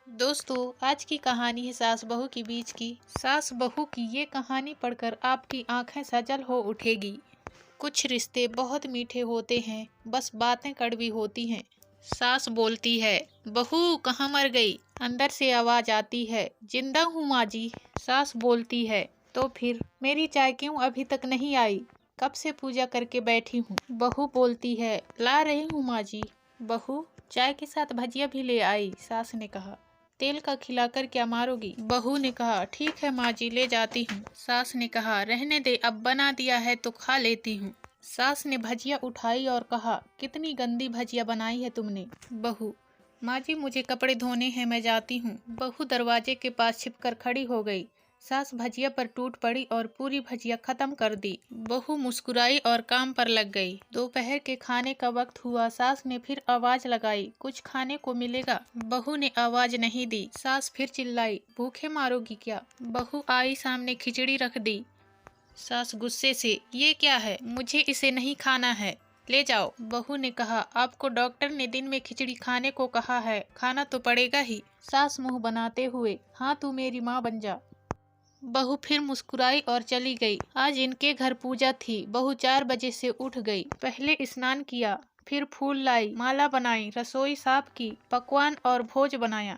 दोस्तों, आज की कहानी है सास बहू के बीच की। सास बहू की ये कहानी पढ़कर आपकी आंखें सजल हो उठेगी। कुछ रिश्ते बहुत मीठे होते हैं, बस बातें कड़वी होती हैं। सास बोलती है, बहू कहाँ मर गई? अंदर से आवाज आती है, जिंदा हूँ माँ जी। सास बोलती है, तो फिर मेरी चाय क्यों अभी तक नहीं आई? कब से पूजा करके बैठी हूँ। बहू बोलती है, ला रही हूँ माँ जी। बहू चाय के साथ भजिया भी ले आई। सास ने कहा, तेल का खिलाकर क्या मारोगी? बहू ने कहा, ठीक है माँ जी, ले जाती हूँ। सास ने कहा, रहने दे, अब बना दिया है तो खा लेती हूँ। सास ने भजिया उठाई और कहा, कितनी गंदी भजिया बनाई है तुमने। बहू, माँ जी मुझे कपड़े धोने हैं, मैं जाती हूँ। बहू दरवाजे के पास छिपकर खड़ी हो गई। सास भजिया पर टूट पड़ी और पूरी भजिया खत्म कर दी। बहू मुस्कुराई और काम पर लग गई। दोपहर के खाने का वक्त हुआ। सास ने फिर आवाज लगाई, कुछ खाने को मिलेगा? बहू ने आवाज नहीं दी। सास फिर चिल्लाई, भूखे मारोगी क्या? बहू आई, सामने खिचड़ी रख दी। सास गुस्से से, ये क्या है? मुझे इसे नहीं खाना है, ले जाओ। बहू ने कहा, आपको डॉक्टर ने दिन में खिचड़ी खाने को कहा है, खाना तो पड़ेगा ही। सास मुंह बनाते हुए, हाँ तू मेरी माँ बन जा। बहू फिर मुस्कुराई और चली गई। आज इनके घर पूजा थी। बहू 4 बजे से उठ गई। पहले स्नान किया, फिर फूल लाई, माला बनाई, रसोई साफ की, पकवान और भोज बनाया।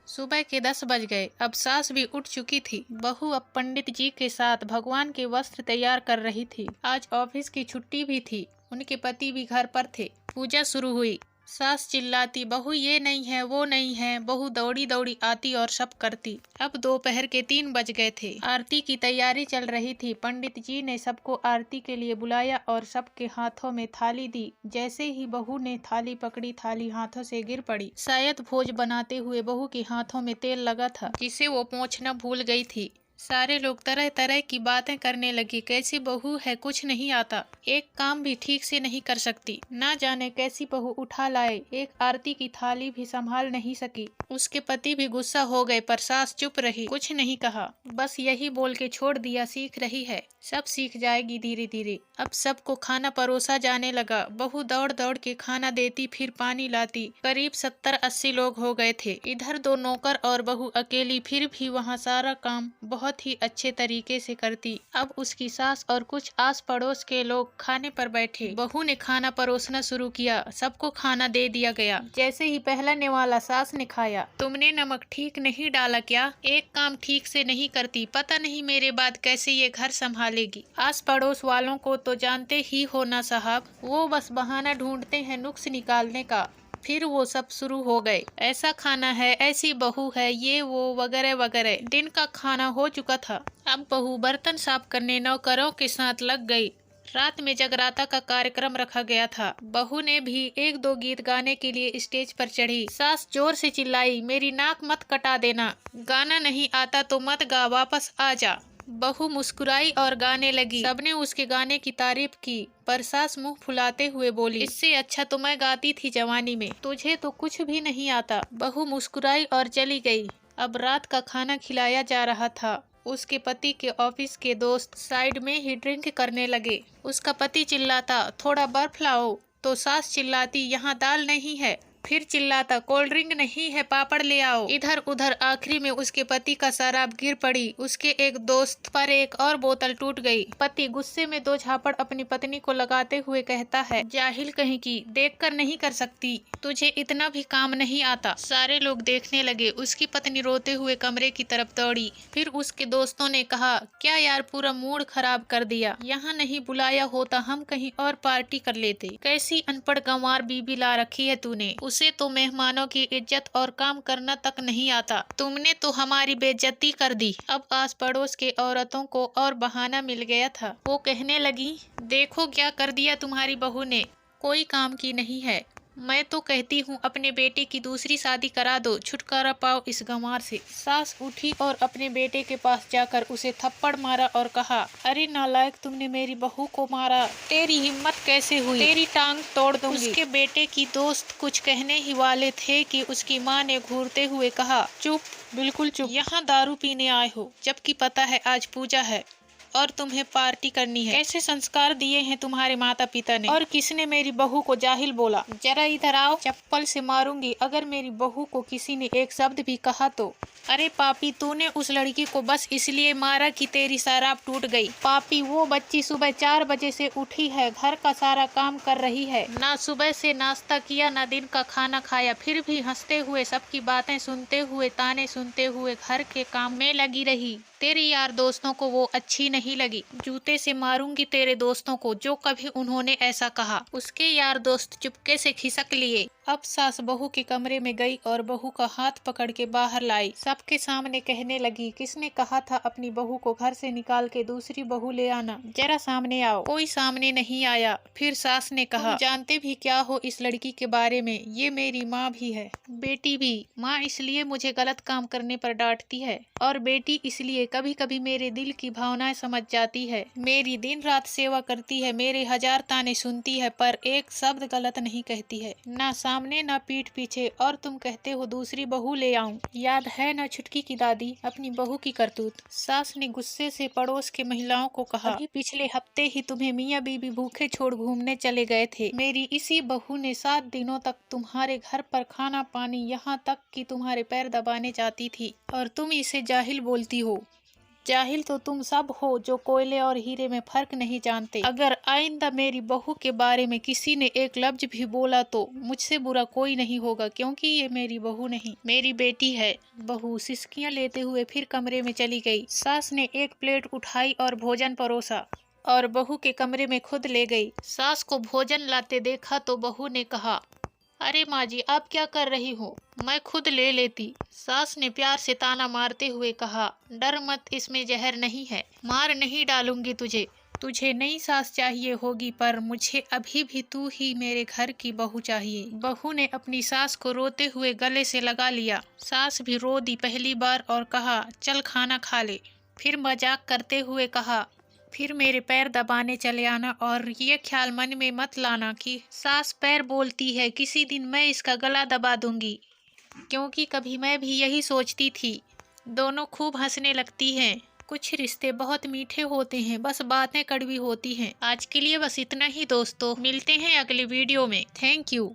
सुबह के 10 बज गए। अब सास भी उठ चुकी थी। बहू अब पंडित जी के साथ भगवान के वस्त्र तैयार कर रही थी। आज ऑफिस की छुट्टी भी थी। उनके पति भी घर पर थे। पूजा शुरू हुई। सास चिल्लाती, बहू ये नहीं है, वो नहीं है। बहू दौड़ी दौड़ी आती और सब करती। अब दोपहर के 3 बज गए थे। आरती की तैयारी चल रही थी। पंडित जी ने सबको आरती के लिए बुलाया और सबके हाथों में थाली दी। जैसे ही बहू ने थाली पकड़ी, थाली हाथों से गिर पड़ी। शायद भोज बनाते हुए बहू के हाथों में तेल लगा था, जिसे वो पोंछना भूल गई थी। सारे लोग तरह तरह की बातें करने लगे। कैसी बहू है, कुछ नहीं आता, एक काम भी ठीक से नहीं कर सकती, ना जाने कैसी बहू उठा लाए, एक आरती की थाली भी संभाल नहीं सकी। उसके पति भी गुस्सा हो गए, पर सास चुप रही, कुछ नहीं कहा, बस यही बोल के छोड़ दिया, सीख रही है, सब सीख जाएगी धीरे धीरे। अब सबको खाना परोसा जाने लगा। बहू दौड़ दौड़ के खाना देती, फिर पानी लाती। करीब 70-80 लोग हो गए थे। इधर 2 नौकर और बहू अकेली, फिर भी वहाँ सारा काम बहुत ही अच्छे तरीके से करती। अब उसकी सास और कुछ आस पड़ोस के लोग खाने पर बैठे। बहू ने खाना परोसना शुरू किया। सबको खाना दे दिया गया। जैसे ही पहला नेवाला सास ने खाया, तुमने नमक ठीक नहीं डाला क्या? एक काम ठीक से नहीं करती, पता नहीं मेरे बाद कैसे ये घर संभालेगी। आस पड़ोस वालों को तो जानते ही हो ना साहब, वो बस बहाना ढूंढते हैं नुक्स निकालने का। फिर वो सब शुरू हो गए, ऐसा खाना है, ऐसी बहू है, ये वो वगैरह वगैरह। दिन का खाना हो चुका था। अब बहू बर्तन साफ करने नौकरों के साथ लग गई। रात में जगराता का कार्यक्रम रखा गया था। बहू ने भी 1-2 गीत गाने के लिए स्टेज पर चढ़ी। सास जोर से चिल्लाई, मेरी नाक मत कटा देना, गाना नहीं आता तो मत गा, वापस आ जा। बहू मुस्कुराई और गाने लगी। सबने उसके गाने की तारीफ की, पर सास मुंह फुलाते हुए बोली, इससे अच्छा तो मैं गाती थी जवानी में, तुझे तो कुछ भी नहीं आता। बहू मुस्कुराई और चली गई। अब रात का खाना खिलाया जा रहा था। उसके पति के ऑफिस के दोस्त साइड में ही ड्रिंक करने लगे। उसका पति चिल्लाता, थोड़ा बर्फ लाओ, तो सास चिल्लाती, यहाँ दाल नहीं है। फिर चिल्लाता, कोल्ड ड्रिंक नहीं है, पापड़ ले आओ। इधर उधर आखिरी में उसके पति का शराब गिर पड़ी। उसके एक दोस्त पर एक और बोतल टूट गई। पति गुस्से में 2 झापड़ अपनी पत्नी को लगाते हुए कहता है, जाहिल कहीं की, देखकर नहीं कर सकती, तुझे इतना भी काम नहीं आता। सारे लोग देखने लगे। उसकी पत्नी रोते हुए कमरे की तरफ दौड़ी। फिर उसके दोस्तों ने कहा, क्या यार, पूरा मूड खराब कर दिया, यहाँ नहीं बुलाया होता, हम कहीं और पार्टी कर लेते। कैसी अनपढ़ गंवार बीबी ला रखी है तूने, उसे तो मेहमानों की इज्जत और काम करना तक नहीं आता, तुमने तो हमारी बेइज्जती कर दी। अब आस पड़ोस के औरतों को और बहाना मिल गया था। वो कहने लगी, देखो क्या कर दिया तुम्हारी बहू ने, कोई काम की नहीं है। मैं तो कहती हूँ अपने बेटे की दूसरी शादी करा दो, छुटकारा पाओ इस गंवार से। सास उठी और अपने बेटे के पास जाकर उसे थप्पड़ मारा और कहा, अरे नालायक, तुमने मेरी बहू को मारा, तेरी हिम्मत कैसे हुई, तेरी टांग तोड़ दूंगी। उसके बेटे की दोस्त कुछ कहने ही वाले थे कि उसकी माँ ने घूरते हुए कहा, चुप, बिल्कुल चुप, यहाँ दारू पीने आए हो, जबकि पता है आज पूजा है। और तुम्हें पार्टी करनी है। कैसे संस्कार दिए हैं तुम्हारे माता पिता ने। और किसने मेरी बहू को जाहिल बोला। जरा इधर आओ, चप्पल से मारूंगी अगर मेरी बहू को किसी ने एक शब्द भी कहा तो। अरे पापी, तूने उस लड़की को बस इसलिए मारा कि तेरी शराब टूट गई। पापी, वो बच्ची सुबह 4 बजे से उठी है, घर का सारा काम कर रही है, ना सुबह से नाश्ता किया ना दिन का खाना खाया, फिर भी हंसते हुए सबकी बातें सुनते हुए ताने सुनते हुए घर के काम में लगी रही। तेरे यार दोस्तों को वो अच्छी नहीं लगी। जूते से मारूंगी तेरे दोस्तों को जो कभी उन्होंने ऐसा कहा। उसके यार दोस्त चुपके से खिसक लिए। अब सास बहू के कमरे में गई और बहू का हाथ पकड़ के बाहर लाई। सबके सामने कहने लगी, किसने कहा था अपनी बहू को घर से निकाल के दूसरी बहू ले आना। जरा सामने आओ। कोई सामने नहीं आया। फिर सास ने कहा, तुम जानते भी क्या हो इस लड़की के बारे में। ये मेरी माँ भी है, बेटी भी। माँ इसलिए मुझे गलत काम करने पर डांटती है और बेटी इसलिए कभी कभी मेरे दिल की भावनाएं समझ जाती है। मेरी दिन रात सेवा करती है, मेरे 1000 ताने सुनती है, पर एक शब्द गलत नहीं कहती है, ना सामने ना पीठ पीछे। और तुम कहते हो दूसरी बहू ले आऊं। याद है ना छुटकी की दादी, अपनी बहू की करतूत। सास ने गुस्से से पड़ोस के महिलाओं को कहा, अभी पिछले हफ्ते ही तुम्हें मियाँ बीबी भूखे छोड़ घूमने चले गए थे। मेरी इसी बहू ने 7 दिनों तक तुम्हारे घर पर खाना पानी, यहाँ तक कि तुम्हारे पैर दबाने जाती थी, और तुम इसे जाहिल बोलती हो। जाहिल तो तुम सब हो जो कोयले और हीरे में फर्क नहीं जानते। अगर आइंदा मेरी बहू के बारे में किसी ने एक लफ्ज भी बोला तो मुझसे बुरा कोई नहीं होगा, क्योंकि ये मेरी बहू नहीं, मेरी बेटी है। बहू सिसकियां लेते हुए फिर कमरे में चली गई। सास ने एक प्लेट उठाई और भोजन परोसा और बहू के कमरे में खुद ले गई। सास को भोजन लाते देखा तो बहू ने कहा, अरे माँ जी, आप क्या कर रही हो, मैं खुद ले लेती। सास ने प्यार से ताना मारते हुए कहा, डर मत, इसमें जहर नहीं है, मार नहीं डालूंगी तुझे। तुझे नई सास चाहिए होगी, पर मुझे अभी भी तू ही मेरे घर की बहू चाहिए। बहू ने अपनी सास को रोते हुए गले से लगा लिया। सास भी रो दी पहली बार और कहा, चल खाना खा ले। फिर मजाक करते हुए कहा, फिर मेरे पैर दबाने चले आना, और ये ख्याल मन में मत लाना कि सास पैर बोलती है, किसी दिन मैं इसका गला दबा दूंगी, क्योंकि कभी मैं भी यही सोचती थी। दोनों खूब हंसने लगती हैं। कुछ रिश्ते बहुत मीठे होते हैं, बस बातें कड़वी होती हैं। आज के लिए बस इतना ही दोस्तों, मिलते हैं अगले वीडियो में। Thank you.